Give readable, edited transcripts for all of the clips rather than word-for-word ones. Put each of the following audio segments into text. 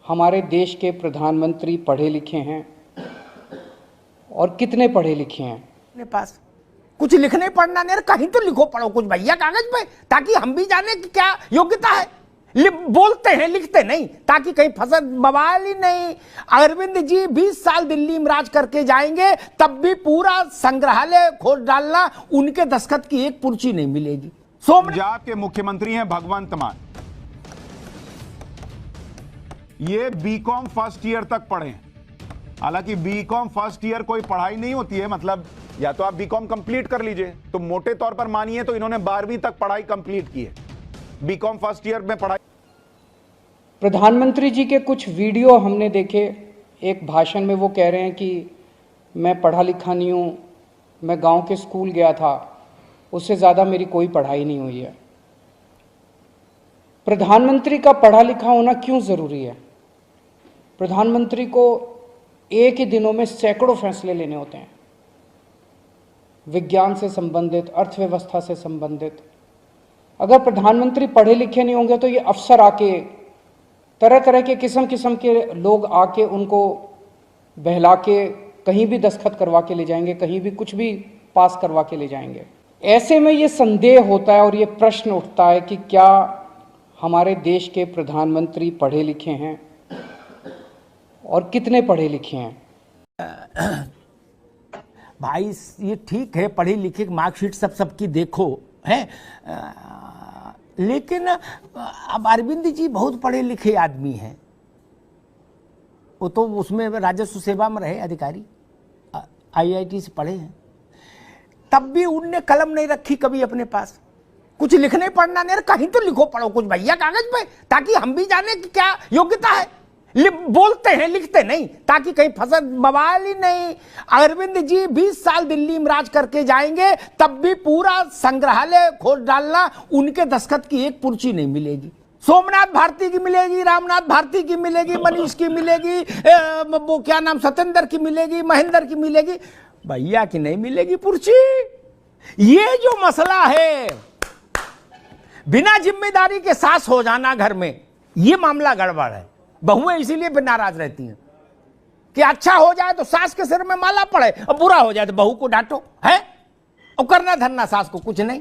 हमारे देश के प्रधानमंत्री पढ़े लिखे हैं और कितने पढ़े लिखे हैं? अपने पास कुछ लिखने पढ़ना नहीं, कहीं तो लिखो पढ़ो कुछ भैया कागज पे, ताकि हम भी जाने कि क्या योग्यता है। बोलते हैं लिखते नहीं, ताकि कहीं फसल बवाल ही नहीं। अरविंद जी 20 साल दिल्ली में राज करके जाएंगे, तब भी पूरा संग्रहालय खोल डालना, उनके दस्तखत की एक पर्ची नहीं मिलेगी। पंजाब के मुख्यमंत्री हैं भगवंत मान, ये बीकॉम फर्स्ट ईयर तक पढ़े हैं। हालांकि बीकॉम फर्स्ट ईयर कोई पढ़ाई नहीं होती है, मतलब या तो आप बीकॉम कंप्लीट कर लीजिए, तो मोटे तौर पर मानिए तो इन्होंने 12वीं तक पढ़ाई कंप्लीट की है, बीकॉम फर्स्ट ईयर में पढ़ाई। प्रधानमंत्री जी के कुछ वीडियो हमने देखे, एक भाषण में वो कह रहे हैं कि मैं पढ़ा लिखा नहीं हूँ, मैं गांव के स्कूल गया था, उससे ज़्यादा मेरी कोई पढ़ाई नहीं हुई है। प्रधानमंत्री का पढ़ा लिखा होना क्यों ज़रूरी है? प्रधानमंत्री को एक ही दिनों में सैकड़ों फैसले लेने होते हैं, विज्ञान से संबंधित, अर्थव्यवस्था से संबंधित। अगर प्रधानमंत्री पढ़े लिखे नहीं होंगे तो ये अफसर आके, तरह तरह के किस्म किस्म के लोग आके उनको बहला के कहीं भी दस्तखत करवा के ले जाएंगे, कहीं भी कुछ भी पास करवा के ले जाएंगे। ऐसे में ये संदेह होता है और ये प्रश्न उठता है कि क्या हमारे देश के प्रधानमंत्री पढ़े लिखे हैं और कितने पढ़े लिखे हैं? भाई ये ठीक है, पढ़े लिखे मार्कशीट सबकी देखो है, लेकिन अब अरविंद जी बहुत पढ़े लिखे आदमी हैं, वो तो उसमें राजस्व सेवा में रहे अधिकारी, IIT से पढ़े हैं, तब भी उनने कलम नहीं रखी कभी अपने पास। कुछ लिखने पढ़ना नहीं, कहीं तो लिखो पढ़ो कुछ भैया कागज पे, ताकि हम भी जाने कि क्या योग्यता है। बोलते हैं लिखते नहीं, ताकि कहीं फसल बवाल ही नहीं। अरविंद जी 20 साल दिल्ली में राज करके जाएंगे, तब भी पूरा संग्रहालय खोल डालना, उनके दस्तखत की एक पर्ची नहीं मिलेगी। सोमनाथ भारती की मिलेगी, रामनाथ भारती की मिलेगी, मनीष की मिलेगी, वो क्या नाम सत्येंद्र की मिलेगी, महेंद्र की मिलेगी, भैया की नहीं मिलेगी पर्ची। ये जो मसला है, बिना जिम्मेदारी के सास हो जाना घर में, ये मामला गड़बड़ है। बहुएं इसीलिए भी नाराज रहती हैं कि अच्छा हो जाए तो सास के सिर में माला पड़े, और बुरा हो जाए तो बहू को डांटो है, और करना धरना सास को कुछ नहीं।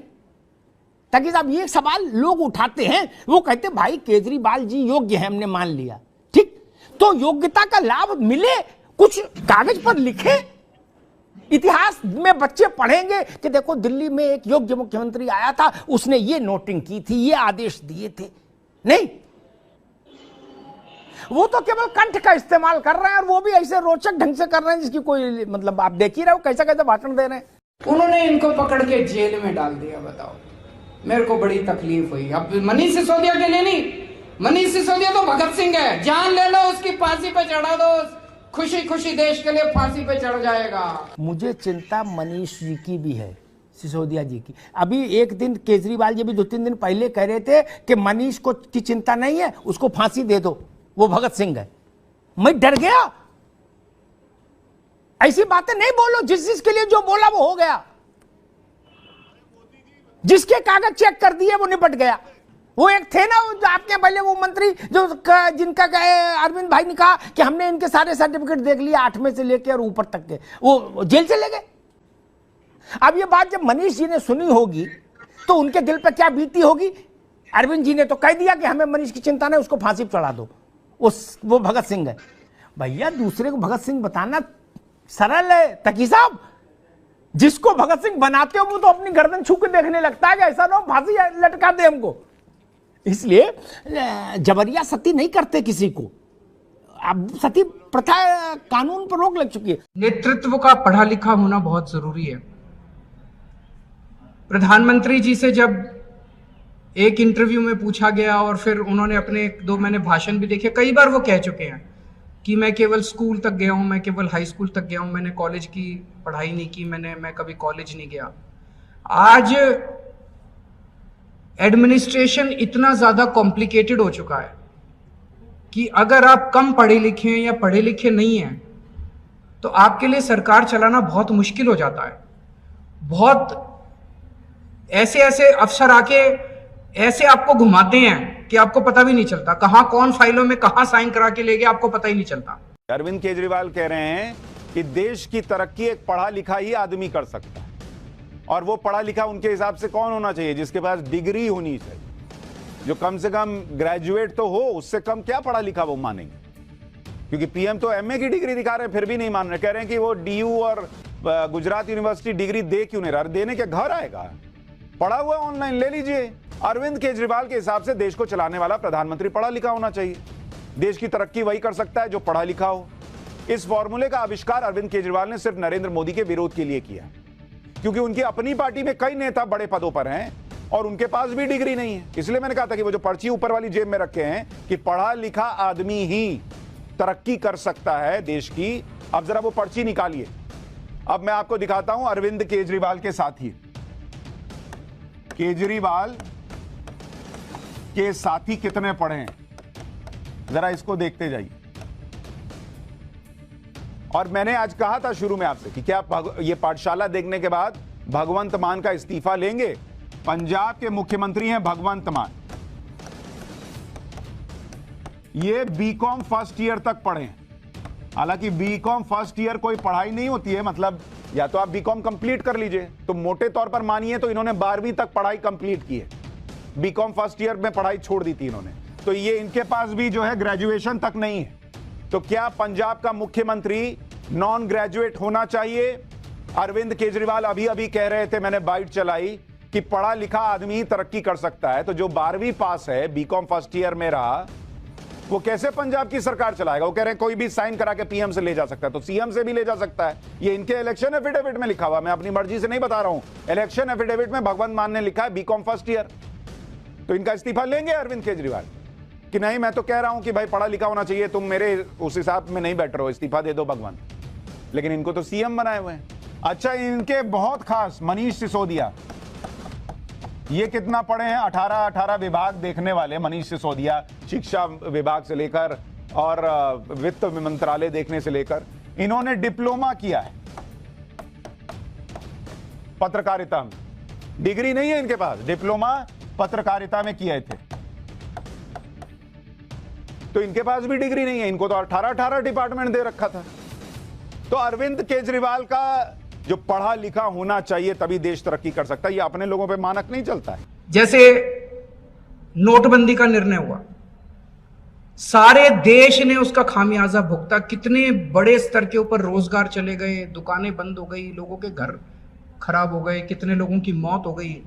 ताकि साहब ये सवाल लोग उठाते हैं, वो कहते भाई केजरीवाल जी योग्य है, हमने मान लिया, ठीक, तो योग्यता का लाभ मिले, कुछ कागज पर लिखे, इतिहास में बच्चे पढ़ेंगे कि देखो दिल्ली में एक योग्य मुख्यमंत्री आया था, उसने ये नोटिंग की थी, ये आदेश दिए थे। नहीं, वो तो केवल कंठ का इस्तेमाल कर रहे हैं, और वो भी ऐसे रोचक ढंग से कर रहे हैं जिसकी कोई मतलब, आप देख ही रहे हो कैसा कैसा भाषण दे रहे हैं। उन्होंने इनको पकड़ के जेल में डाल दिया। बताओ, मेरे को बड़ी तकलीफ हुई। अब मनीष सिसोदिया के लिए नहीं, मनीष सिसोदिया तो भगत सिंह है, जान ले लो उसकी, फांसी पे चढ़ा दो, खुशी खुशी देश के लिए फांसी पे चढ़ जाएगा। मुझे चिंता मनीष जी की भी है, सिसोदिया जी की। अभी एक दिन केजरीवाल जी भी 2-3 दिन पहले कह रहे थे कि मनीष को की चिंता नहीं है, उसको फांसी दे दो, वो भगत सिंह है। मैं डर गया, ऐसी बातें नहीं बोलो, जिसके लिए जो बोला वो हो गया, जिसके कागज चेक कर दिए वो निपट गया। वो एक थे ना आपके पहले वो मंत्री जो जिनका अरविंद भाई ने कहा कि हमने इनके सारे सर्टिफिकेट देख लिया 8वें से लेकर और ऊपर तक के, वो जेल चले गए। अब ये बात जब मनीष जी ने सुनी होगी तो उनके दिल पे क्या बीती होगी। अरविंद जी ने तो कह दिया कि हमें मनीष की चिंता नहीं, उसको फांसी पर चढ़ा दो, वो भगत सिंह है। भैया दूसरे को भगत सिंह बताना सरल है तकी साहब, जिसको भगत सिंह बनाते हो वो तो अपनी गर्दन छू के देखने लगता है कि ऐसा ना फांसी लटका दे हमको। इसलिए जबरिया सती नहीं करते किसी को, अब सती प्रथा कानून पर रोक लग चुकी है। नेतृत्व का पढ़ा लिखा होना बहुत जरूरी है। प्रधानमंत्री जी से जब एक इंटरव्यू में पूछा गया और फिर उन्होंने अपने 2 मैंने भाषण भी देखे, कई बार वो कह चुके हैं कि मैं केवल स्कूल तक गया हूं, मैं केवल हाई स्कूल तक गया हूं, मैंने कॉलेज की पढ़ाई नहीं की, मैं कभी कॉलेज नहीं गया। आज एडमिनिस्ट्रेशन इतना ज्यादा कॉम्प्लिकेटेड हो चुका है कि अगर आप कम पढ़े लिखे हैं या पढ़े लिखे नहीं हैं तो आपके लिए सरकार चलाना बहुत मुश्किल हो जाता है। बहुत ऐसे अफसर आके ऐसे आपको घुमाते हैं कि आपको पता भी नहीं चलता कहां कौन फाइलों में कहां साइन करा के ले गया, आपको पता ही नहीं चलता। अरविंद केजरीवाल कह रहे हैं कि देश की तरक्की एक पढ़ा लिखा ही आदमी कर सकता है, और वो पढ़ा लिखा उनके हिसाब से कौन होना चाहिए? जिसके पास डिग्री होनी चाहिए, जो कम से कम ग्रेजुएट तो हो, उससे कम क्या पढ़ा लिखा वो मानेंगे? क्योंकि पीएम तो एमए की डिग्री दिखा रहे हैं, फिर भी नहीं मान रहे, कह रहे हैं कि वो डीयू और गुजरात यूनिवर्सिटी डिग्री दे क्यों नहीं रहा? देने के घर आएगा, पढ़ा हुआ ऑनलाइन ले लीजिए। अरविंद केजरीवाल के हिसाब से देश को चलाने वाला प्रधानमंत्री पढ़ा लिखा होना चाहिए। देश की तरक्की वही कर सकता है जो पढ़ा लिखा हो। इस फॉर्मूले का आविष्कार अरविंद केजरीवाल ने सिर्फ नरेंद्र मोदी के विरोध के लिए किया, क्योंकि उनकी अपनी पार्टी में कई नेता बड़े पदों पर हैं और उनके पास भी डिग्री नहीं है। इसलिए मैंने कहा था कि वो जो पर्ची ऊपर वाली जेब में रखे हैं कि पढ़ा लिखा आदमी ही तरक्की कर सकता है देश की। अब जरा वो पर्ची निकालिए। अब मैं आपको दिखाता हूं अरविंद केजरीवाल के साथी। केजरीवाल के साथी कितने पढ़े हैं, जरा इसको देखते जाइए। और मैंने आज कहा था शुरू में आपसे कि क्या ये पाठशाला देखने के बाद भगवंत मान का इस्तीफा लेंगे? पंजाब के मुख्यमंत्री हैं भगवंत मान। ये बीकॉम फर्स्ट ईयर तक पढ़े हैं। हालांकि बीकॉम फर्स्ट ईयर कोई पढ़ाई नहीं होती है, मतलब या तो आप बीकॉम कंप्लीट कर लीजिए, तो मोटे तौर पर मानिए तो इन्होंने 12वीं तक पढ़ाई कंप्लीट की है। बीकॉम फर्स्ट ईयर में पढ़ाई छोड़ दी थी इन्होंने, तो ये इनके पास भी जो है ग्रेजुएशन तक नहीं है। तो क्या पंजाब का मुख्यमंत्री नॉन ग्रेजुएट होना चाहिए? अरविंद केजरीवाल अभी अभी कह रहे थे, मैंने बाइट चलाई, कि पढ़ा लिखा आदमी ही तरक्की कर सकता है। तो जो 12वीं पास है, बीकॉम फर्स्ट ईयर में रहा, वो कैसे पंजाब की सरकार चलाएगा? वो कह रहे हैं कोई भी साइन करा के पीएम से ले जा सकता है, तो सीएम से भी ले जा सकता है। ये इनके इलेक्शन एफिडेविट में लिखा हुआ, मैं अपनी मर्जी से नहीं बता रहा हूं। इलेक्शन एफिडेविट में भगवंत मान ने लिखा है बीकॉम फर्स्ट ईयर। तो इनका इस्तीफा लेंगे अरविंद केजरीवाल कि नहीं? मैं तो कह रहा हूं कि भाई पढ़ा लिखा होना चाहिए, तुम मेरे उस हिसाब में नहीं बैठ रहे हो, इस्तीफा दे दो भगवंत। लेकिन इनको तो सीएम बनाए हुए हैं। अच्छा, इनके बहुत खास मनीष सिसोदिया, ये कितना पढ़े हैं? 18 विभाग देखने वाले मनीष सिसोदिया, शिक्षा विभाग से लेकर और वित्त मंत्रालय देखने से लेकर, इन्होंने डिप्लोमा किया है पत्रकारिता में। डिग्री नहीं है इनके पास, डिप्लोमा पत्रकारिता में किए थे। तो इनके पास भी डिग्री नहीं है, इनको तो 18 डिपार्टमेंट दे रखा था। तो अरविंद केजरीवाल का जो पढ़ा लिखा होना चाहिए तभी देश तरक्की कर सकता है, ये अपने लोगों पे मानक नहीं चलता है। जैसे नोटबंदी का निर्णय हुआ, सारे देश ने उसका खामियाजा भुगता। कितने बड़े स्तर के ऊपर रोजगार चले गए, दुकानें बंद हो गई, लोगों के घर खराब हो गए, कितने लोगों की मौत हो गई।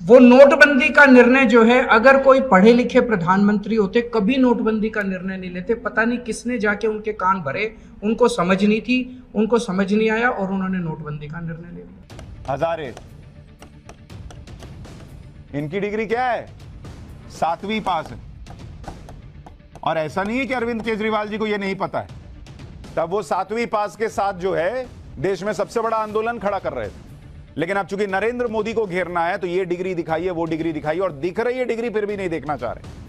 वो नोटबंदी का निर्णय जो है, अगर कोई पढ़े लिखे प्रधानमंत्री होते कभी नोटबंदी का निर्णय नहीं लेते। पता नहीं किसने जाके उनके कान भरे, उनको समझ नहीं थी, उनको समझ नहीं आया और उन्होंने नोटबंदी का निर्णय ले लिया। हजारे, इनकी डिग्री क्या है? 7वीं पास है। और ऐसा नहीं है कि अरविंद केजरीवाल जी को यह नहीं पता है, तब वो 7वीं पास के साथ जो है देश में सबसे बड़ा आंदोलन खड़ा कर रहे थे। लेकिन अब चूंकि नरेंद्र मोदी को घेरना है तो ये डिग्री दिखाइए, वो डिग्री दिखाइए, और दिख रही है डिग्री फिर भी नहीं देखना चाह रहे।